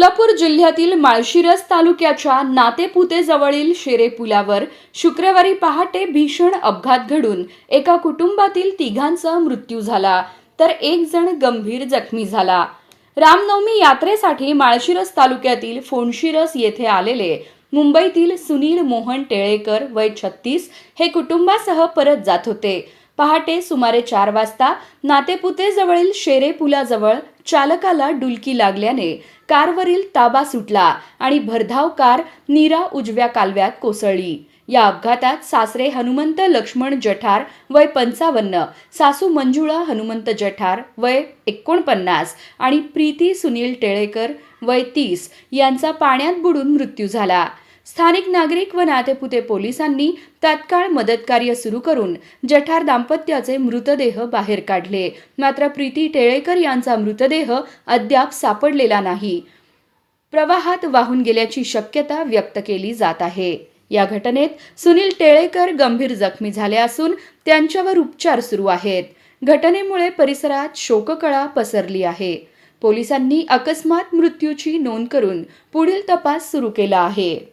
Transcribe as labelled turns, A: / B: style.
A: सोलापूर जिल्ह्यातील माळशिरस तालुक्याच्या नातेपुतेजवळील शेरे पुलावर शुक्रवारी पहाटे भीषण अपघात घडून एका कुटुंबातील तिघांचा मृत्यू झाला तर एक जण गंभीर जखमी झाला। रामनवमी यात्रेसाठी माळशिरस तालुक्यातील फोंडशिरस येथे आलेले मुंबईतील सुनील मोहन टेळेकर वय 36 हे कुटुंबासह परत जात होते। पहाटे सुमारे 4 वाजता नातेपुतेजवळील शेरे पुलाजवळ चालकाला डुलकी लागल्याने कारवरील ताबा सुटला आणि भरधाव कार नीरा उजव्या कालव्यात कोसळली। या अपघातात सासरे हनुमंत लक्ष्मण जठार वय 55, सासू मंजुळा हनुमंत जठार वय 49 आणि प्रीती सुनील टेळेकर वय 30 यांचा पाण्यात बुडून मृत्यू झाला। स्थानिक नागरिक व नातेपुते पोलिसांनी तात्काळ मदतकार्य सुरू करून जठार दाम्पत्याचे मृतदेह बाहेर काढले, मात्र प्रीती टेळेकर यांचा मृतदेह अद्याप सापडलेला नाही। प्रवाहात वाहून गेल्याची शक्यता व्यक्त केली जात आहे। या घटनेत सुनील टेळेकर गंभीर जखमी झाले असून त्यांच्यावर उपचार सुरू आहेत। घटनेमुळे परिसरात शोककळा पसरली आहे। पोलिसांनी अकस्मात मृत्यूची नोंद करून पुढील तपास सुरू केला आहे।